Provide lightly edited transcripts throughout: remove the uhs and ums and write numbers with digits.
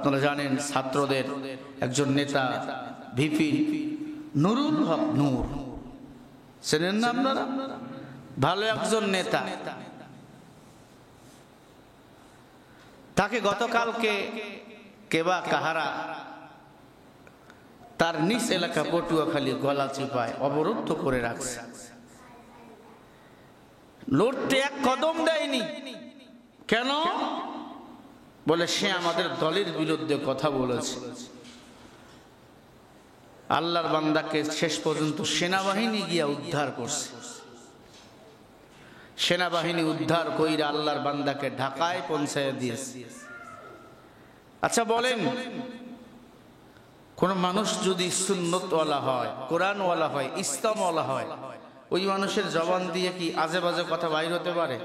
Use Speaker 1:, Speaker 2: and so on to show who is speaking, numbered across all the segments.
Speaker 1: আপনারা জানেন ছাত্রদের একজন নেতা ভিপি নুরুল হক নূর, চেনেন না আপনারা? ভালো একজন নেতা। তাকে গতকালকে কেবা কাহারা তার নিজ এলাকা পটুয়াখালী গলাচিপায় অবরুদ্ধ করে রাখছে। লড়তে এক কদম দেয়নি। কেন? বলে সে আমাদের দলের বিরুদ্ধে কথা বলেছে। আল্লাহর বান্দাকে শেষ পর্যন্ত সেনাবাহিনী গিয়া উদ্ধার করছে। সেনাবাহিনী উদ্ধার কইরা আল্লাহর বান্দাকে ঢাকায় পৌঁছায় দিয়েছে। আচ্ছা বলেন, কোন মানুষ যদি সুন্নতওয়ালা হয়, কোরআনওয়ালা হয়, ইসলামওয়ালা হয়, ওই মানুষের জবান দিয়ে কি আজে বাজে কথা বাইর হতে পারে?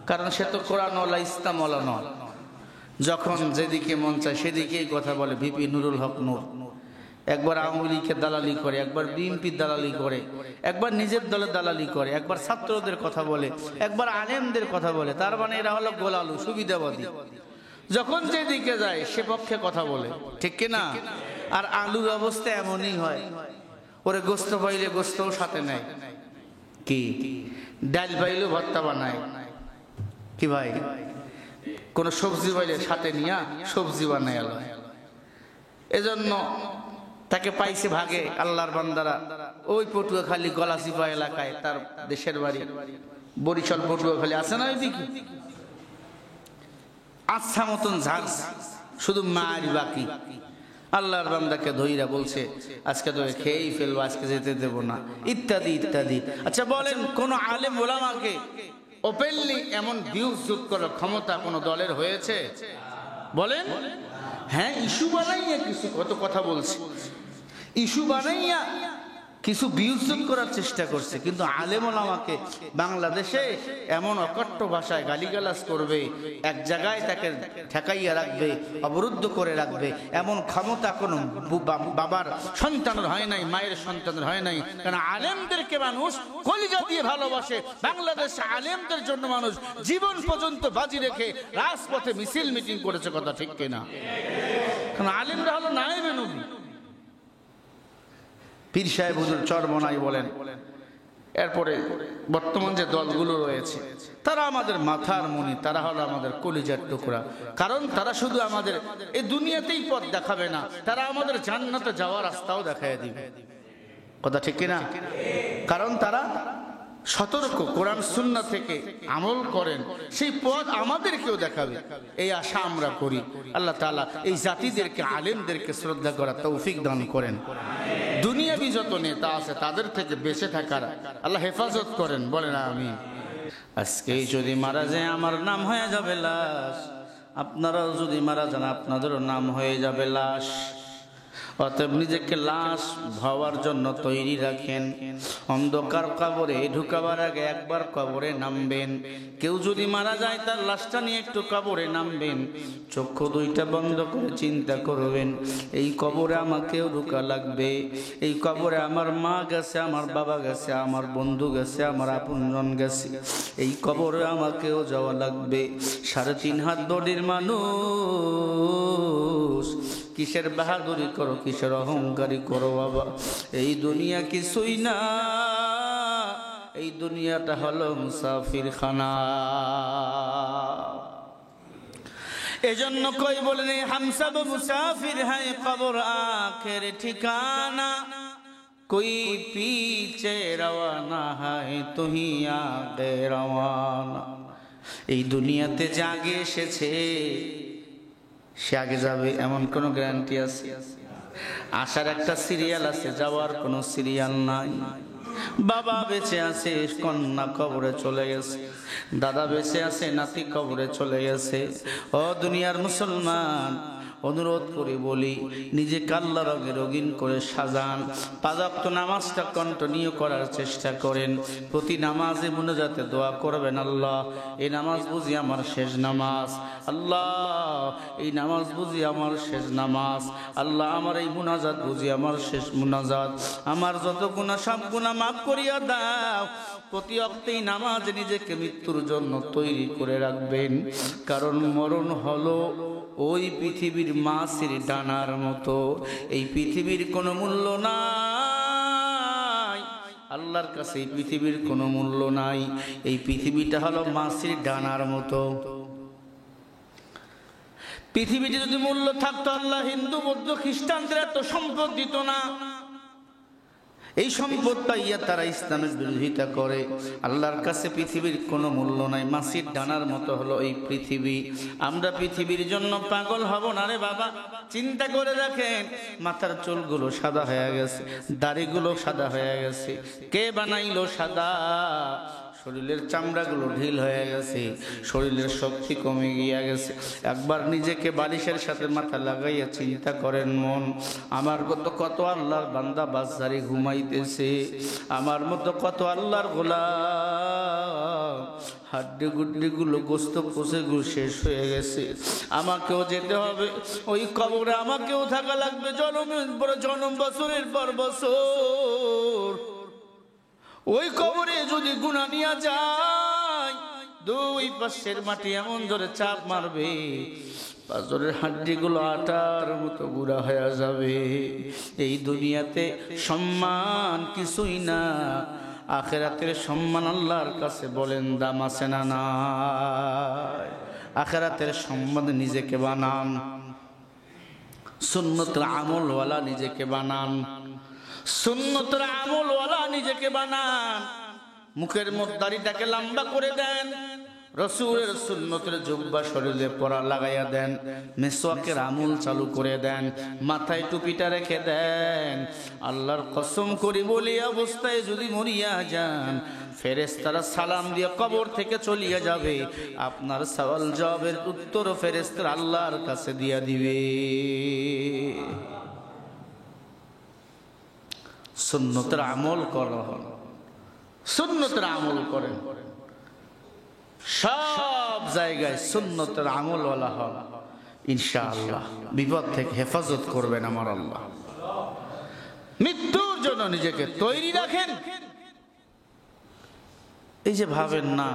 Speaker 1: কারণ সে তো কোরআনওয়ালা ইসলামওয়ালা নয়। যখন যেদিকে মন চায় সেদিকেই কথা বলে। ভিপি নুরুল হক নূর একবার আওয়ামী লীগের দালালি করে, একবার বিএনপির দালালি করে, একবার নিজের দলের দালালি করে, একবার ছাত্রদের কথা বলে, একবার আলেমদের কথা বলে। তার মানে এরা হলো গোলালু, সুবিধাবাদী। যখন যেদিকে যায় সে পক্ষে কথা বলে, ঠিক কিনা? আর আলুর অবস্থা এমনই হয়, ওরে গোস্ত পাইলে গোস্তও সাথে নেয়, কি ডাল পাইলে ভর্তা বানায়, কি ভাই? কোন সবজি পাইলে সাথে নিয়া সবজি বানায়। এজন্য তাকে পাইছে ভাগে আল্লাহর বান্দারা ওই পটুয়াখালী গলাচিপা এলাকায়, তার দেশের বাড়ি বরিশাল পটুয়াখালী আছে না ওইদিকে, আচ্ছা মতন ঝাড়, শুধু মারি বাকি। আল্লাহর বান্দাকে ধইরা বলছে আজকে তো খেয়েই ফেলবো, আজকে যেতে দেব না, ইত্যাদি ইত্যাদি। আচ্ছা বলেন, কোন আলেম ওলামাকে ওপেনলি এমন ভিউজ যোগ করার ক্ষমতা কোন দলের হয়েছে? বলেন। হ্যাঁ, ইস্যু বানাইয়া কিছু কত কথা বলছে, ইস্যু বানাইয়া কিছু বিউজ করার চেষ্টা করছে, কিন্তু আলেম ওলামাকে বাংলাদেশে এমন অকট্ট ভাষায় গালিগালাজ করবে, এক জায়গায় তাকে ঠেকাইয়া রাখবে, অবরুদ্ধ করে রাখবে, এমন ক্ষমতা কোনো বাবার সন্তানের হয় নাই, মায়ের সন্তানের হয় নাই। কারণ আলেমদেরকে মানুষ কলিজা দিয়ে ভালোবাসে। বাংলাদেশে আলেমদের জন্য মানুষ জীবন পর্যন্ত বাজি রেখে রাজপথে মিছিল মিটিং করেছে, কথা ঠিক কিনা? কারণ আলেমরা হলো নায়েবে নবী। পীর সাহেব হুজুর চরমনাই বলেন, এরপরে বর্তমান যে দলগুলো রয়েছে তারা আমাদের মাথার মণি, তারা হলো আমাদের কলিজার টুকরা। কারণ তারা শুধু আমাদের এই দুনিয়াতেই পথ দেখাবে না, তারা আমাদের জান্নাতে যাওয়ার রাস্তাও দেখায় দিবে, কথা ঠিক কিনা? কারণ তারা সতর্ক, কোরআন সুন্নাহ থেকে আমল করেন, সেই পথ আমাদেরকেও দেখাবে, এই আশা আমরা করি। আল্লাহ তাআলা এই জাতিদেরকে, আলেমদেরকে শ্রদ্ধা করার তৌফিক দান করেন। দুনিয়াবি যত নেতা আছে তাদের থেকে বেঁচে থাকার আল্লাহ হেফাজত করেন, বলেন আমিন। আজকেই যদি মারা যায় আমার নাম হয়ে যাবে লাশ, আপনারাও যদি মারা যান আপনাদেরও নাম হয়ে যাবে লাশ। অতএব নিজেকে লাশ হওয়ার জন্য তৈরি রাখেন। অন্ধকার কবরে ঢুকাবার আগে একবার কবরে নামবেন। কেউ যদি মারা যায় তার লাশটা নিয়ে একটু কবরে নামবেন, চক্ষু দুইটা বন্ধ করে চিন্তা করবেন, এই কবরে আমাকেও ঢুকা লাগবে, এই কবরে আমার মা গেছে, আমার বাবা গেছে, আমার বন্ধু গেছে, আমার আপনজন গেছে, এই কবরে আমাকেও যাওয়া লাগবে। 3.5 হাত বডির মানুষ, কিসের বাহাদুরি করো, কিসের অহংকারী করো বাবা? এই দুনিয়া কিছুই না, এই দুনিয়াটা হলো মুসাফির খানা। এজন্য কই বলেন, হাম সব মুসাফির হ্যায়, কবর আখের ঠিকানা, কোই পিছে রওয়ানা হ্যায় তুহি আগে রওয়ানা। এই দুনিয়াতে যে আগে এসেছে সে আগে যাবে এমন কোন গ্যারান্টি আছে? আসার একটা সিরিয়াল আছে, যাওয়ার কোনো সিরিয়াল নাই। বাবা বেঁচে আছে, কন্যা কবরে চলে গেছে, দাদা বেঁচে আছে, নাতি কবরে চলে গেছে। ও দুনিয়ার মুসলমান, অনুরোধ করে বলি, নিজেকে আল্লাহর রঙে রঙিন করে সাজান। 5 ওয়াক্ত নামাজটা কন্টিনিউ করার চেষ্টা করেন। প্রতি নামাজে মুনাজাতে দোয়া করবেন, আল্লাহ এই নামাজ বুঝি আমার শেষ নামাজ, আল্লাহ এই নামাজ বুঝি আমার শেষ নামাজ, আল্লাহ আমার এই মুনাজাত বুঝি আমার শেষ মুনাজাত, আমার যত গুনাহ সব গুনাহ মাফ করিয়া দাও। প্রতি ওয়াক্তেই নামাজ নিজেকে মৃত্যুর জন্য তৈরি করে রাখবেন, কারণ মরণ হলো ওই পৃথিবীর মাছের ডানার মতো। এই পৃথিবীর কোনো মূল্য নাই আল্লাহর কাছে, এই পৃথিবীর কোনো মূল্য নাই। এই পৃথিবীটা হলো মাছের ডানার মতো। পৃথিবীতে যদি মূল্য থাকতো, আল্লাহ হিন্দু বৌদ্ধ খ্রিস্টানদের এত সম্পদ দিত না। এই সম্পদ পাইয়া তারা ইসলামের বিরোধিতা করে। আল্লাহর কাছে পৃথিবীর কোনো মূল্য নাই। মাছের ডানার মতো হলো এই পৃথিবী। আমরা পৃথিবীর জন্য পাগল হব না রে বাবা। চিন্তা করে দেখেন, মাথার চুলগুলো সাদা হয়ে গেছে, দাড়িগুলো সাদা হয়ে গেছে। কে বানাইলো সাদা? শরীরের চামড়াগুলো ঢিল হয়ে গেছে, শরীরের শক্তি কমে গিয়ে গেছে। একবার নিজেকে বালিশের সাথে মাথা লাগাইয়া চিন্তা করেন মন, আমার মতো কত আল্লাহর বান্দা বাজারে ঘুমাইতেছে, আমার মতো কত আল্লাহর গোলাম হাড্ডি গুড্ডিগুলো গোস্ত পচে শেষ হয়ে গেছে। আমাকেও যেতে হবে ওই কবরে, আমাকেও থাকা লাগবে জন্মের পর জন্ম, বছরের পর বছর। ওই কবরে যদি গুনাহ নিয়ে যায়, দুই পাশের মাটি এমন ধরে চাপ মারবে, পাঁজরের হাড্ডিগুলো আটার মতো গুঁড়া হয়ে যাবে। এই দুনিয়াতে সম্মান কিছুই না, আখিরাতের সম্মান আল্লাহর কাছে বলেন দাম আছে না নাই? আখিরাতের সম্মান নিজেকে বানান, সুন্নতের আমলওয়ালা নিজেকে বানান, সুন্নতের আমলওয়ালা নিজেকে বানান। মুখের দাড়িটাকে লম্বা করে দেন, রসুলের সুন্নতের জুব্বা শরীরে পরা লাগাইয়া দেন, মিসওয়াকের আমল চালু করে দেন, মাথায় টুপিটা রেখে দেন। আল্লাহর কসম করি বলি, অবস্থায় যদি মরিয়া যান, ফেরেশতারা সালাম দিয়ে কবর থেকে চলিয়া যাবে। আপনার সওয়াল জবাবের উত্তর ফেরেশতারা আল্লাহর কাছে দিয়া দিবে। সুন্নতের আমল করেন, সুন্নতের আমল করেন, সব জায়গায় সুন্নতের আমলওয়ালা হন, ইনশাআল্লাহ বিপদ থেকে হেফাজত করবেন আমার আল্লাহ। মৃত্যুর জন্য নিজেকে তৈরি রাখেন। এই যে ভাবেন না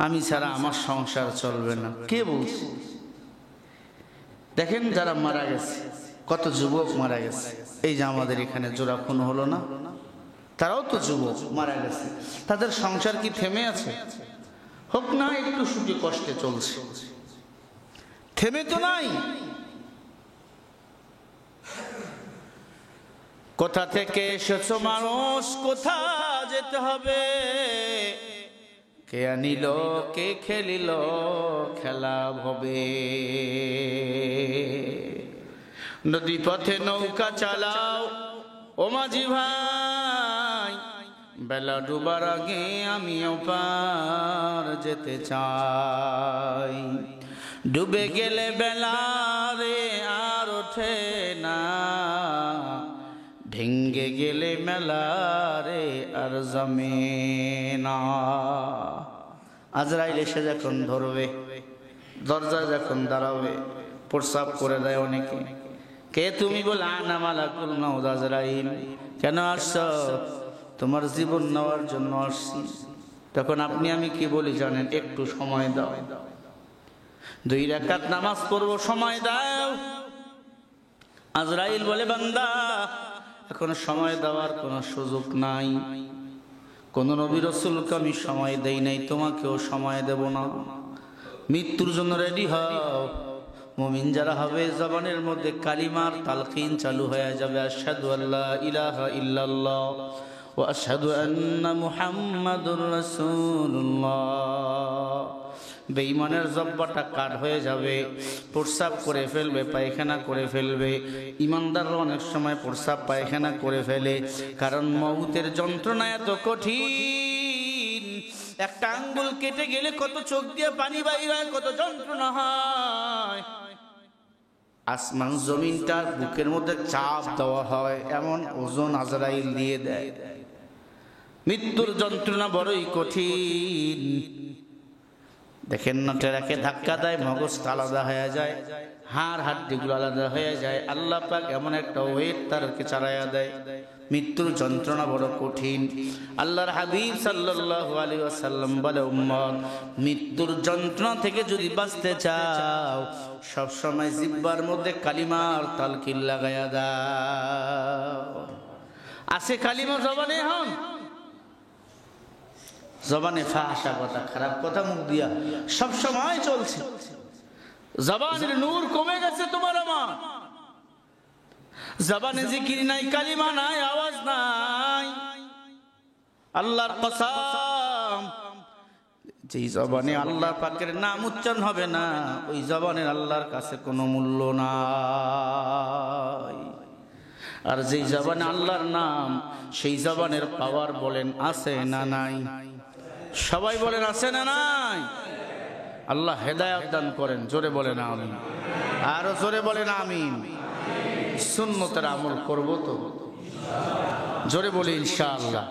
Speaker 1: আমি ছাড়া আমার সংসার চলবে না, কে বলছে? দেখেন যারা মারা গেছে, কত যুবক মারা গেছে। এই যে আমাদের এখানে জোড়া খুন হলো না, তারাও তো যুবক মারা গেছে। তাদের সংসার কি থেমে আছে? হোক না একটু সুখে কষ্টে চলছে, থেমে তো নাই। কোথা থেকে এসেছো মানুষ, কোথা যেতে হবে, কে আনিল কে খেলিল খেলা হবে। নদী পথে নৌকা চালাও ও মাঝি ভাই, বেলা ডুবার আগে আমিও পার যেতে চাই। ডুবে গেলে বেলা রে আর ওঠে না, ভেঙ্গে গেলে মেলা রে আর জমে না। আজরাইল এসে যখন ধরবে, দরজা যখন দাঁড়াবে, প্রস্রাব করে দেয় অনেকে। কে তুমি? বলে আনা মালাকুল মাউত আজরাইল। কেন আসছ? তোমার জীবন নেওয়ার জন্য আসছি। তখন আপনি আমি কি বলি জানেন? একটু সময় দাও, 2 রাকাত নামাজ পড়বো, সময় দাও। আজরাইল বলে বান্দা এখন সময় দেওয়ার কোনো সুযোগ নাই, কোন নবী রাসূলকে আমি সময় দেই নাই, তোমাকেও সময় দেব না। মৃত্যুর জন্য রেডি হও। মুমিন যারা হবে জবানের মধ্যে কালিমার তালকিন চালু হয়ে যাবে, আশহাদু আল্লা ইলাহা ইল্লাল্লাহ ওয়া আশহাদু আন্না মুহাম্মাদুর রাসূলুল্লাহ। বেঈমানের জব্বাটা কাট হয়ে যাবে, প্রস্রাব করে ফেলবে, পায়খানা করে ফেলবে। ইমানদাররা অনেক সময় প্রস্রাব পায়খানা করে ফেলে, কারণ মউতের যন্ত্রণা এত কঠিন। একটা আঙ্গুল কেটে গেলে কত চোখ দিয়ে পানি বাইর হয়, কত যন্ত্রণা হয়। আসমান জমিনটার বুকের মধ্যে চাপ দেওয়া হয়, এমন ওজন আজরাইল দিয়ে দেয়। মৃত্যুর যন্ত্রণা বড়ই কঠিন। দেখেন না, টেরাকে ধাক্কা দেয়, মগজটা আলাদা হয়ে যায়, হাড় হাড্ডিগুলো আলাদা হয়ে যায়। আল্লাহ পাক এমন একটা ওয়েট তারকে চালাইয়া দেয়। মৃত্যুর যন্ত্রণা বড় কঠিন। আল্লাহর হাবিব সাল্লাল্লাহু আলাইহি ওয়াসাল্লাম বলে, উম্মত, মৃত্যুর যন্ত্রণা থেকে যদি বাঁচতে চাও সব সময় জিহ্বার মধ্যে কালিমার তালকিন লাগায়া দাও। আছে কালিমা জবানে, হন জবানে ফাহশা কথা, খারাপ কথা মুখ দিয়া সব সময় চলছে। জবানের নূর কমে গেছে তোমার আমার। জবানে জিকির নাই, কালিমা নাই, আওয়াজ নাই। আল্লাহর কসম, যেই জবানে আল্লাহ পাকের নাম উচ্চারণ হবে না ওই জবানের আল্লাহর কাছে কোনো মূল্য নাই। আর যেই জবানে আল্লাহর নাম, সেই জবানের পাওয়ার বলেন আছে না নাই? সবাই বলেন আছে না নাই? আল্লাহ হেদায়েত দান করেন। জোরে বলেন আমিন। আরো জোরে বলেন আমিন। সুন্নতের আমল করব তো? জোরে বলি ইনশাআল্লাহ।